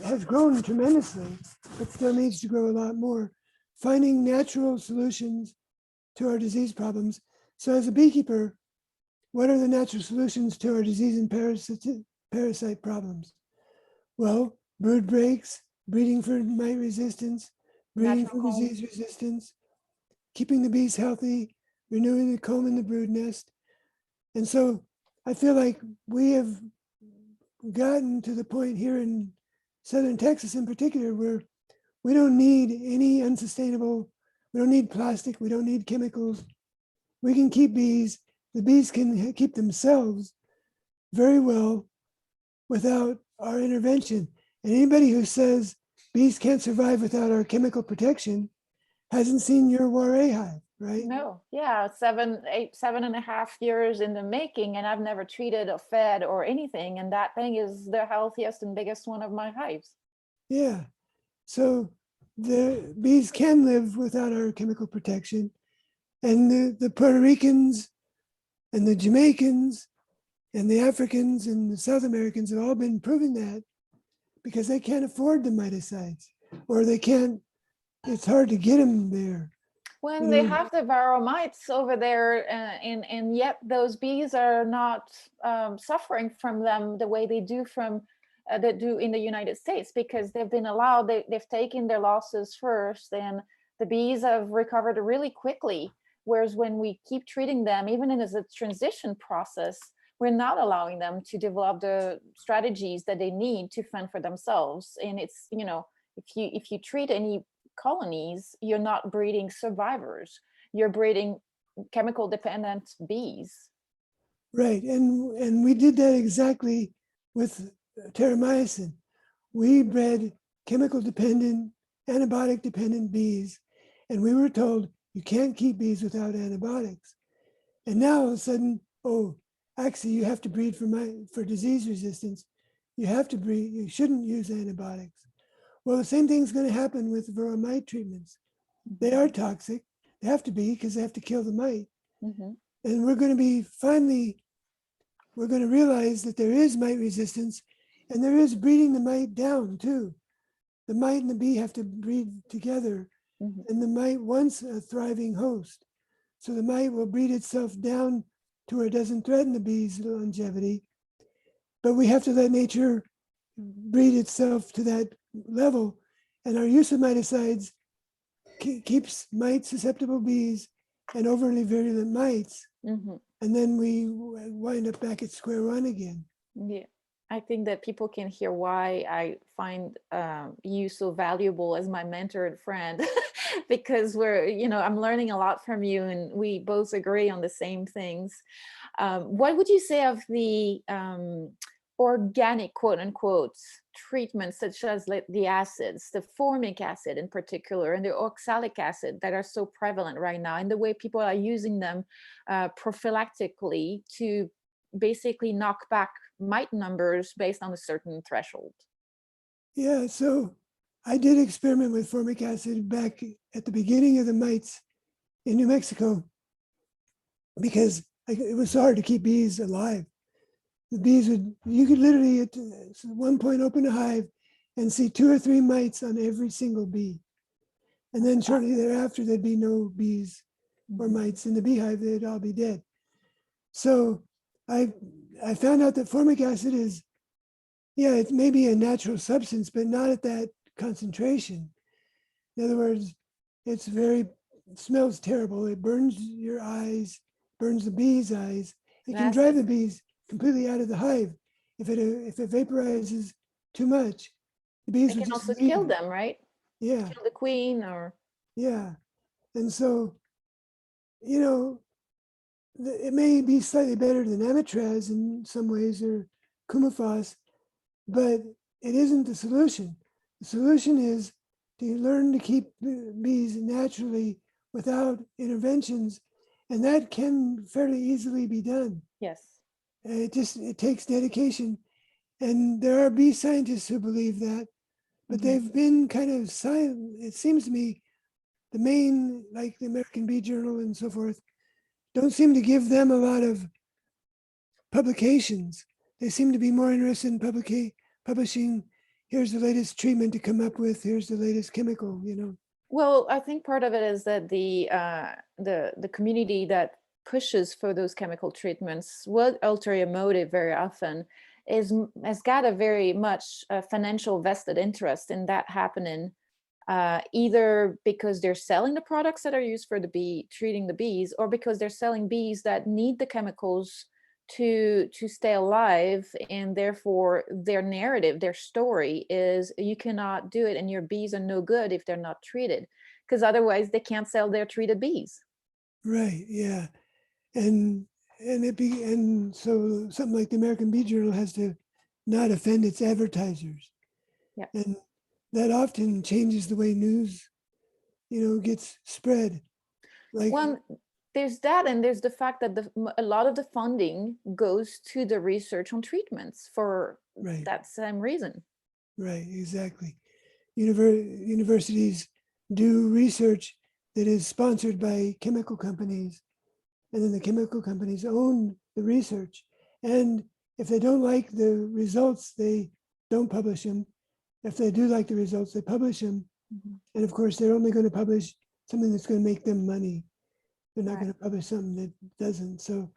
Speaker 2: has grown tremendously, but still needs to grow a lot more, finding natural solutions to our disease problems. So as a beekeeper, what are the natural solutions to our disease and parasite problems? Well, brood breaks, breeding for mite resistance, breeding
Speaker 1: Natural
Speaker 2: for
Speaker 1: comb.
Speaker 2: disease resistance, keeping the bees healthy, renewing the comb in the brood nest. And so I feel like we have gotten to the point here in Southern Texas in particular where we don't need any unsustainable, we don't need plastic, we don't need chemicals. We can keep bees, the bees can keep themselves very well without our intervention. And anybody who says bees can't survive without our chemical protection hasn't seen your Warre hive, right?
Speaker 1: No, yeah, 7.5 years in the making, and I've never treated or fed or anything. And that thing is the healthiest and biggest one of my hives.
Speaker 2: Yeah. So the bees can live without our chemical protection. And the Puerto Ricans and the Jamaicans and the Africans and the South Americans have all been proving that because they can't afford the miticides, or they can't, it's hard to get them there.
Speaker 1: When they have the varroa mites over there, and yet those bees are not suffering from them the way they do from that do in the United States, because they've been allowed, they've taken their losses first, and the bees have recovered really quickly. Whereas when we keep treating them, even in as a transition process, we're not allowing them to develop the strategies that they need to fend for themselves. And it's, if you treat any colonies, you're not breeding survivors, you're breeding chemical dependent bees.
Speaker 2: Right. And we did that exactly with terramycin. We bred chemical dependent, antibiotic dependent bees, and we were told you can't keep bees without antibiotics. And now all of a sudden, oh, actually you have to breed for disease resistance. You have to breed, you shouldn't use antibiotics. Well, the same thing's going to happen with varroa mite treatments. They are toxic. They have to be, because they have to kill the mite.
Speaker 1: Mm-hmm.
Speaker 2: And we're going to be we're going to realize that there is mite resistance, and there is breeding the mite down too. The mite and the bee have to breed together,
Speaker 1: Mm-hmm.
Speaker 2: and the mite wants a thriving host. So the mite will breed itself down to where it doesn't threaten the bee's longevity. But we have to let nature breed itself to that level. And our use of miticides keeps mite susceptible bees and overly virulent mites.
Speaker 1: Mm-hmm.
Speaker 2: And then we wind up back at square one again.
Speaker 1: Yeah, I think that people can hear why I find you so valuable as my mentor and friend, because I'm learning a lot from you, and we both agree on the same things. What would you say of the organic, quote unquote, treatments, such as the acids, the formic acid in particular, and the oxalic acid that are so prevalent right now, and the way people are using them prophylactically to basically knock back mite numbers based on a certain threshold?
Speaker 2: Yeah, so I did experiment with formic acid back at the beginning of the mites in New Mexico, because it was hard to keep bees alive. The bees you could literally at one point open a hive and see 2 or 3 mites on every single bee. And then shortly thereafter, there'd be no bees or mites in the beehive, they'd all be dead. So I found out that formic acid is, it may be a natural substance, but not at that concentration. In other words, it smells terrible. It burns your eyes, burns the bees' eyes. It can drive the bees completely out of the hive. If it vaporizes too much, the bees
Speaker 1: It
Speaker 2: would
Speaker 1: can
Speaker 2: just
Speaker 1: also
Speaker 2: leave.
Speaker 1: kill them, right?
Speaker 2: Yeah.
Speaker 1: Kill the queen, or
Speaker 2: Yeah. And so, it may be slightly better than amitraz in some ways, or coumaphos, but it isn't the solution. The solution is to learn to keep bees naturally without interventions, and that can fairly easily be done.
Speaker 1: yes.
Speaker 2: It takes dedication, and there are bee scientists who believe that, but they've been kind of silent. It seems to me the main, like the American Bee Journal and so forth, don't seem to give them a lot of publications. They seem to be more interested in publishing here's the latest treatment to come up with, here's the latest chemical, you know.
Speaker 1: Well, I think part of it is that the community that pushes for those chemical treatments with ulterior motive very often has got a very much financial vested interest in that happening, either because they're selling the products that are used for the bee treating the bees, or because they're selling bees that need the chemicals to stay alive, and therefore their narrative, their story is you cannot do it and your bees are no good if they're not treated, because otherwise they can't sell their treated bees.
Speaker 2: Right, yeah. And and so something like the American Bee Journal has to not offend its advertisers.
Speaker 1: Yeah.
Speaker 2: And that often changes the way news, you know, gets spread. Like,
Speaker 1: Well, there's that, and there's the fact that a lot of the funding goes to the research on treatments for
Speaker 2: right,
Speaker 1: that same reason.
Speaker 2: right, exactly. Universities do research that is sponsored by chemical companies, and then the chemical companies own the research. And if they don't like the results, they don't publish them. If they do like the results, they publish them.
Speaker 1: Mhm.
Speaker 2: And of course, they're only going to publish something that's going to make them money. They're not
Speaker 1: Right.
Speaker 2: going to publish something that doesn't. So,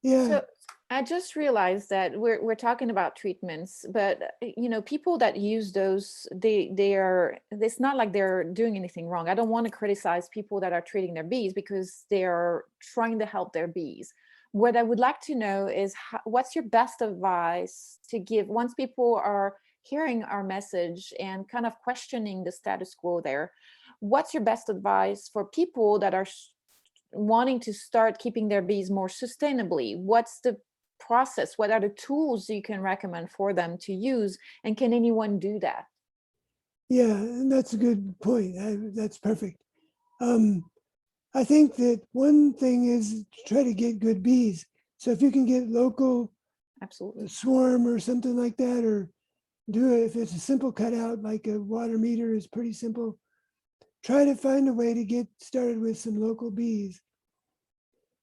Speaker 2: yeah,
Speaker 1: So I just realized that we're talking about treatments, but you know, people that use those, they are. It's not like they're doing anything wrong. I don't want to criticize people that are treating their bees because they are trying to help their bees. What I would like to know is what's your best advice to give once people are hearing our message and kind of questioning the status quo there. What's your best advice for people that are wanting to start keeping their bees more sustainably? What's the process? What are the tools you can recommend for them to use? And can anyone do that?
Speaker 2: yeah, and that's a good point. That's perfect. Um, I think that one thing is to try to get good bees. So if you can get local
Speaker 1: Absolutely.
Speaker 2: swarm or something like that, or do it if it's a simple cutout, like a water meter is pretty simple. Try to find a way to get started with some local bees,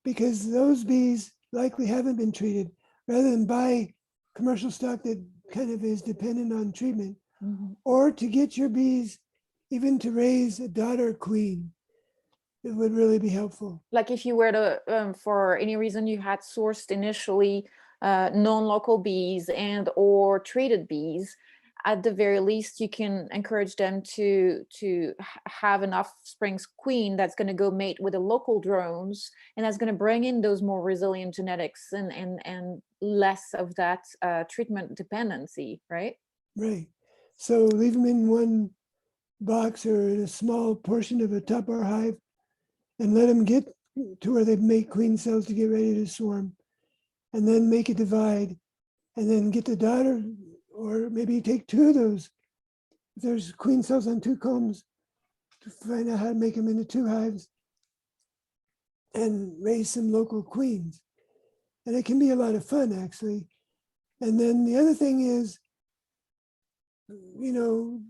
Speaker 2: because those bees likely haven't been treated, rather than buy commercial stock that kind of is dependent on treatment,
Speaker 1: Mhm.
Speaker 2: or to get your bees even to raise a daughter queen. It would really be helpful.
Speaker 1: Like if you were to, for any reason, you had sourced initially non-local bees and or treated bees, at the very least, you can encourage them to have an offspring's queen that's going to go mate with the local drones, and that's going to bring in those more resilient genetics and less of that treatment dependency, right?
Speaker 2: Right. So leave them in one box or in a small portion of a tupper hive, and let them get to where they make queen cells to get ready to swarm, and then make a divide, and then get the daughter, or maybe take two of those. If there's queen cells on two combs, to find out how to make them into two hives and raise some local queens. And it can be a lot of fun, actually. And then the other thing is, you know,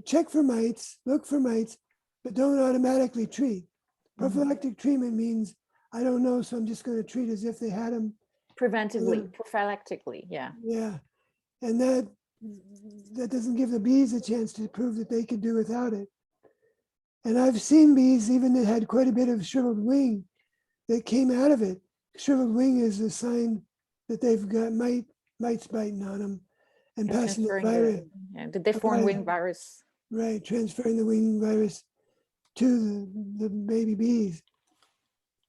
Speaker 2: check for mites, look for mites, but don't automatically treat. Prophylactic treatment means I don't know, so I'm just going to treat as if they had them.
Speaker 1: Preventively, prophylactically, yeah.
Speaker 2: Yeah, and that doesn't give the bees a chance to prove that they could do without it. And I've seen bees even that had quite a bit of shriveled wing that came out of it. Shriveled wing is a sign that they've got mites biting on them and
Speaker 1: And
Speaker 2: passing the
Speaker 1: transferring
Speaker 2: virus.
Speaker 1: the deformed wing virus.
Speaker 2: Right, transferring the wing virus to the baby bees.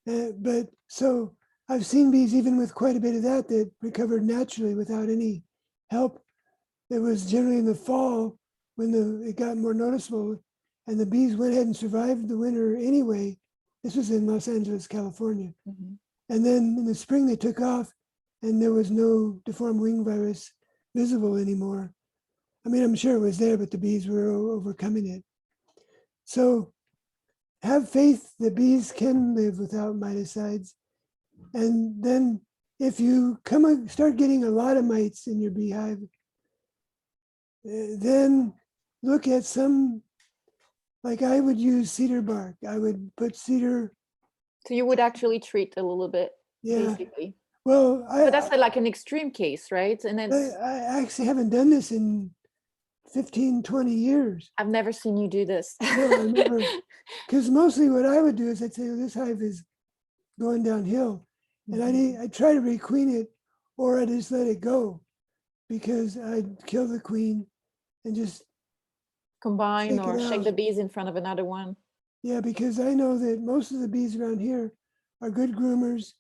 Speaker 2: But so I've seen bees even with quite a bit of that recovered naturally without any help. It was generally in the fall when it got more noticeable, and the bees went ahead and survived the winter anyway. This was in Los Angeles, California.
Speaker 1: Mhm.
Speaker 2: And then in the spring they took off, and there was no deformed wing virus visible anymore. I mean, I'm sure it was there, but the bees were overcoming it. So have faith that bees can live without miticides. And then if you start getting a lot of mites in your beehive, then look at some, like I would use cedar bark. I would put cedar.
Speaker 1: So you would actually treat a little bit,
Speaker 2: Yeah.
Speaker 1: basically.
Speaker 2: Well,
Speaker 1: But that's like an extreme case, right? And
Speaker 2: I
Speaker 1: it's
Speaker 2: actually haven't done this in 15, 20 years.
Speaker 1: I've never seen you do this.
Speaker 2: No, I never, because mostly what I would do is I'd say, oh, this hive is going downhill. And I'd try to requeen it, or I'd just let it go, because I'd kill the queen and just
Speaker 1: Combine
Speaker 2: take it
Speaker 1: or shake
Speaker 2: out.
Speaker 1: the bees in front of another one.
Speaker 2: Yeah, because I know that most of the bees around here are good groomers,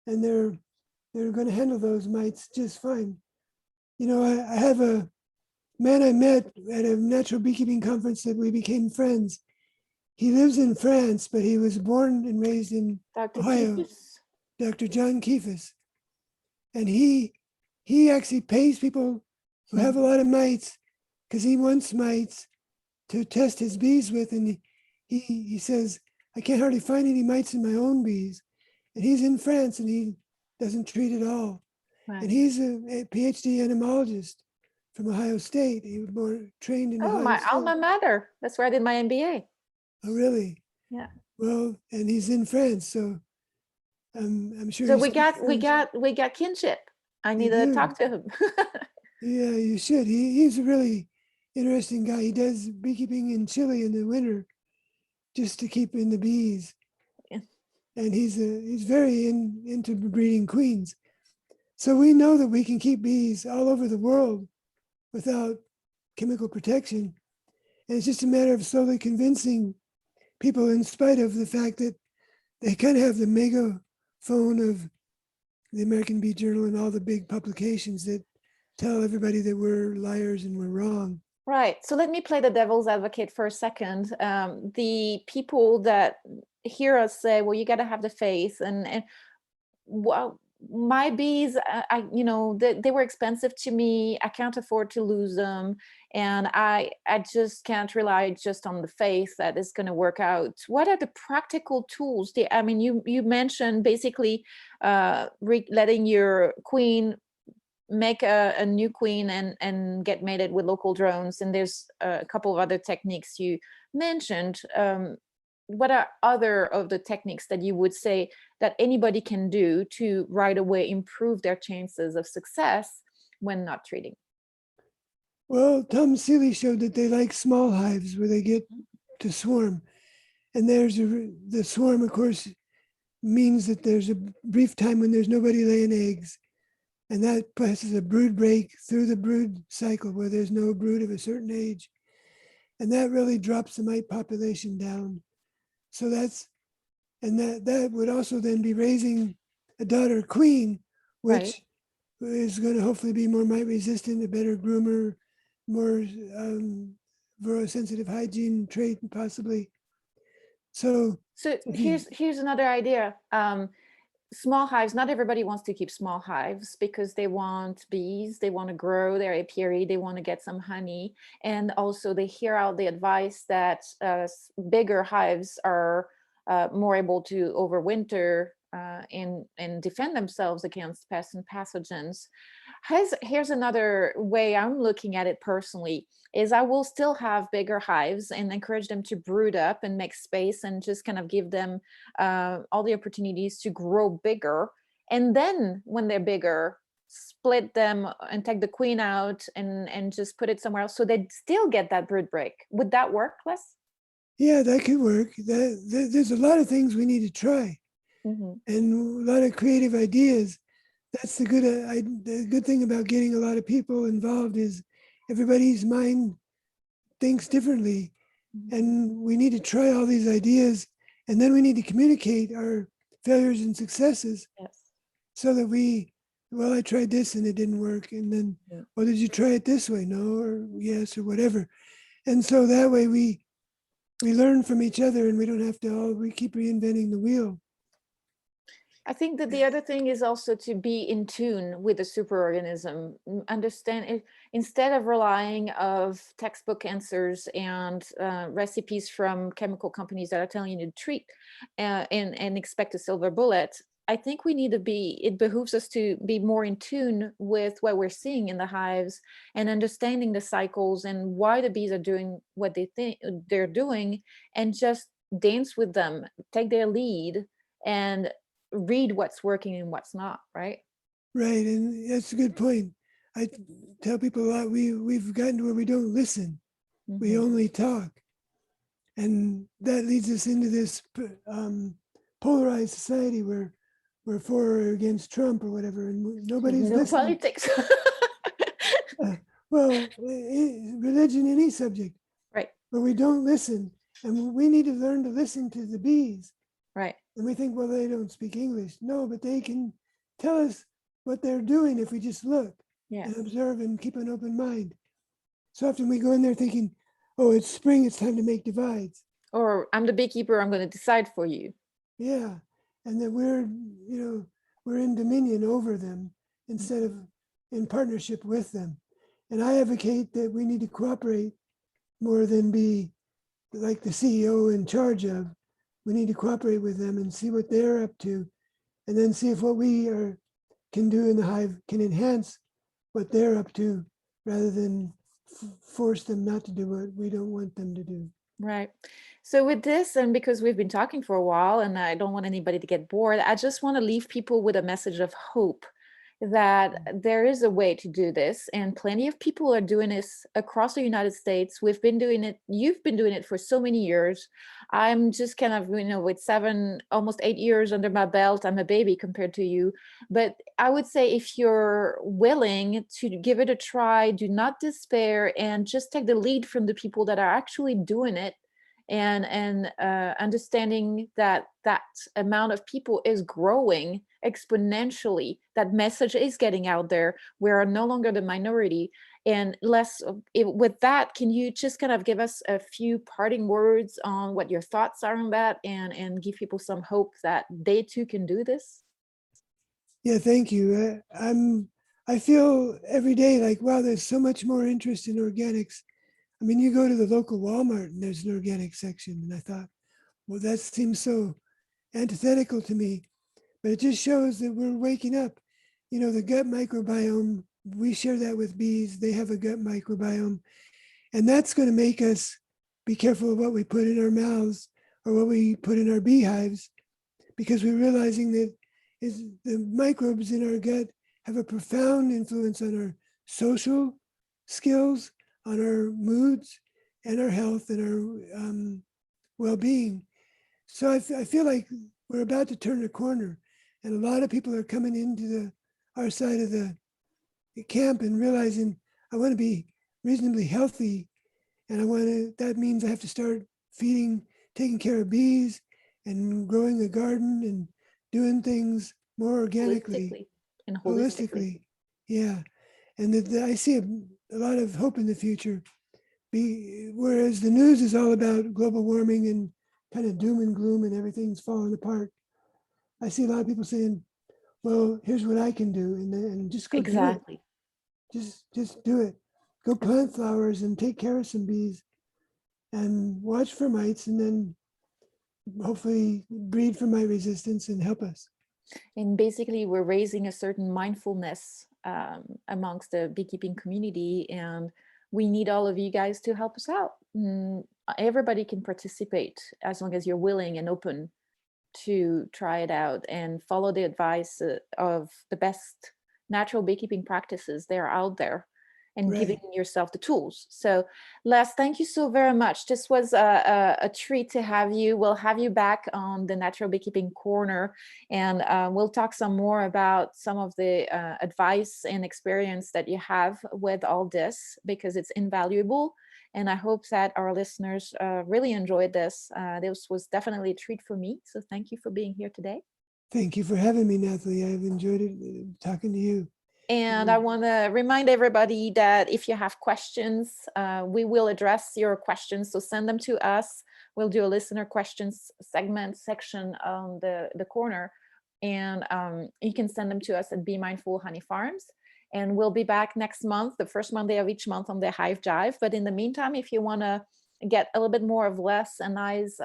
Speaker 2: and they're going to handle those mites just fine. You know, I have a man I met at a natural beekeeping conference that we became friends. He lives in France, but he was born and raised in
Speaker 1: Dr.
Speaker 2: Ohio,
Speaker 1: Keefus?
Speaker 2: Dr. John Keefus. And he actually pays people who have a lot of mites, because he wants mites to test his bees with. And he says, I can't hardly find any mites in my own bees. And he's in France and he doesn't treat at all.
Speaker 1: Right.
Speaker 2: And he's a PhD entomologist from Ohio State. He was trained in
Speaker 1: Oh,
Speaker 2: Ohio
Speaker 1: my
Speaker 2: State.
Speaker 1: alma mater. That's where I did my MBA.
Speaker 2: Oh, really?
Speaker 1: Yeah.
Speaker 2: Well, and he's in France, so I'm sure.
Speaker 1: So
Speaker 2: he speaks French.
Speaker 1: we got kinship. I need
Speaker 2: You
Speaker 1: to
Speaker 2: do.
Speaker 1: talk to him.
Speaker 2: Yeah, you should. He's a really interesting guy. He does beekeeping in Chile in the winter, just to keep in the bees.
Speaker 1: Yeah.
Speaker 2: And he's very into breeding queens. So we know that we can keep bees all over the world without chemical protection. And it's just a matter of slowly convincing people, in spite of the fact that they kind of have the megaphone of the American Bee Journal and all the big publications that tell everybody that we're liars and we're wrong.
Speaker 1: Right. So let me play the devil's advocate for a second. The people that hear us say, well, you got to have the faith, and well, my bees, they were expensive to me. I can't afford to lose them. And I just can't rely just on the faith that it's going to work out. What are the practical tools? You mentioned basically letting your queen make a new queen and get mated with local drones. And there's a couple of other techniques you mentioned. What are other of the techniques that you would say that anybody can do to right away improve their chances of success when not treating?
Speaker 2: Well, Tom Seeley showed that they like small hives where they get to swarm. And the swarm, of course, means that there's a brief time when there's nobody laying eggs. And that passes a brood break through the brood cycle where there's no brood of a certain age. And that really drops the mite population down. So that would also then be raising a daughter queen, which is going to hopefully be more mite resistant, a better groomer, more vero-sensitive hygiene trait possibly. So
Speaker 1: here's another idea. Small hives, not everybody wants to keep small hives because they want bees, they want to grow their apiary, they want to get some honey. And also they hear out the advice that bigger hives are more able to overwinter and defend themselves against pests and pathogens. Here's another way I'm looking at it personally, is I will still have bigger hives and encourage them to brood up and make space and just kind of give them all the opportunities to grow bigger. And then when they're bigger, split them and take the queen out and just put it somewhere else so they still get that brood break. Would that work, Les?
Speaker 2: yeah, that could work. There's a lot of things we need to try.
Speaker 1: Mm-hmm.
Speaker 2: And a lot of creative ideas. That's the good thing about getting a lot of people involved is everybody's mind thinks differently.
Speaker 1: Mm-hmm.
Speaker 2: And we need to try all these ideas, and then we need to communicate our failures and successes.
Speaker 1: Yes.
Speaker 2: So that I tried this and it didn't work. And then, well, did you try it this way? No, or yes, or whatever. And so that way we learn from each other and we don't have to we keep reinventing the wheel.
Speaker 1: I think that the other thing is also to be in tune with the superorganism, understand it, instead of relying of textbook answers and recipes from chemical companies that are telling you to treat and expect a silver bullet. I think it behooves us to be more in tune with what we're seeing in the hives and understanding the cycles and why the bees are doing what they think they're doing, and just dance with them, take their lead, and read what's working and what's not, right?
Speaker 2: Right, and that's a good point. I tell people a lot, we've gotten to where we don't listen. We
Speaker 1: Mm-hmm.
Speaker 2: only talk. And that leads us into this polarized society where we're for or against Trump or whatever, and nobody's
Speaker 1: No
Speaker 2: listening.
Speaker 1: politics.
Speaker 2: Well, religion, any subject,
Speaker 1: Right,
Speaker 2: but we don't listen. And we need to learn to listen to the bees.
Speaker 1: right.
Speaker 2: And we think, well, they don't speak English. No, but they can tell us what they're doing if we just look
Speaker 1: Yes.
Speaker 2: and observe and keep an open mind. So often we go in there thinking, oh, it's spring, it's time to make divides.
Speaker 1: Or I'm the beekeeper, I'm going to decide for you.
Speaker 2: Yeah. And that we're in dominion over them instead of in partnership with them. And I advocate that we need to cooperate more than be like the CEO in charge of. We need to cooperate with them and see what they're up to, and then see if what we can do in the hive can enhance what they're up to, rather than force them not to do what we don't want them to do.
Speaker 1: Right. So with this, and because we've been talking for a while and I don't want anybody to get bored, I just want to leave people with a message of hope that there is a way to do this, and plenty of people are doing this across the United States. We've been doing it. You've been doing it for so many years. I'm just kind of, with 7, almost 8 years under my belt, I'm a baby compared to you. But I would say if you're willing to give it a try, do not despair, and just take the lead from the people that are actually doing it, and understanding that that amount of people is growing exponentially. That message is getting out there. We are no longer the minority. And with that, can you just kind of give us a few parting words on what your thoughts are on that, and give people some hope that they too can do this?
Speaker 2: Yeah, thank you. I feel every day like, wow, there's so much more interest in organics. I mean, you go to the local Walmart and there's an organic section, and I thought, well, that seems so antithetical to me, but it just shows that we're waking up. The gut microbiome, we share that with bees. They have a gut microbiome, and that's going to make us be careful of what we put in our mouths or what we put in our beehives, because we're realizing that the microbes in our gut have a profound influence on our social skills, on our moods, and our health, and our well-being. So I feel like we're about to turn a corner, and a lot of people are coming into our side of the camp and realizing, I want to be reasonably healthy, and that means I have to start taking care of bees, and growing a garden, and doing things more organically,
Speaker 1: Holistically and holistically.
Speaker 2: holistically. Yeah. And I see a lot of hope in the future. Whereas the news is all about global warming and kind of doom and gloom and everything's falling apart, I see a lot of people saying, well, here's what I can do, and just go do it.
Speaker 1: Exactly.
Speaker 2: Just do it. Go plant flowers and take care of some bees and watch for mites, and then hopefully breed for mite resistance and help us.
Speaker 1: And basically, we're raising a certain mindfulness amongst the beekeeping community, and we need all of you guys to help us out. Everybody can participate as long as you're willing and open to try it out and follow the advice of the best natural beekeeping practices. They're out there, and giving
Speaker 2: Right.
Speaker 1: yourself the tools. So Les, thank you so very much. This was a treat to have you. We'll have you back on the Natural Beekeeping Corner, and we'll talk some more about some of the advice and experience that you have with all this, because it's invaluable. And I hope that our listeners really enjoyed this. This was definitely a treat for me. So thank you for being here today.
Speaker 2: Thank you for having me, Nathalie. I've enjoyed it talking to you.
Speaker 1: And I want to remind everybody that if you have questions, we will address your questions. So send them to us. We'll do a listener questions section on the corner. And you can send them to us at Be Mindful Honey Farms. And we'll be back next month, the first Monday of each month, on the Hive Jive. But in the meantime, if you want to get a little bit more of Les and I's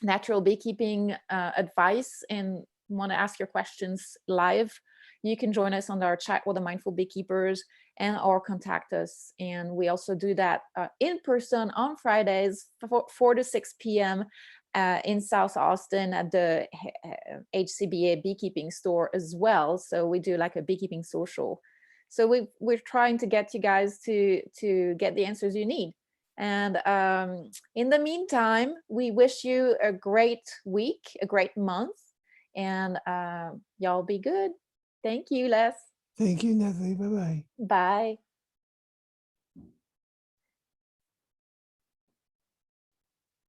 Speaker 1: natural beekeeping advice, and want to ask your questions live, you can join us on our chat with the Mindful Beekeepers, and or contact us. And we also do that in person on Fridays, 4 to 6 p.m. In South Austin at the HCBA beekeeping store as well. So we do like a beekeeping social. So we're trying to get you guys to get the answers you need. And in the meantime, we wish you a great week, a great month, and y'all be good. Thank you, Les.
Speaker 2: Thank you, Nathalie. Bye-bye.
Speaker 1: Bye.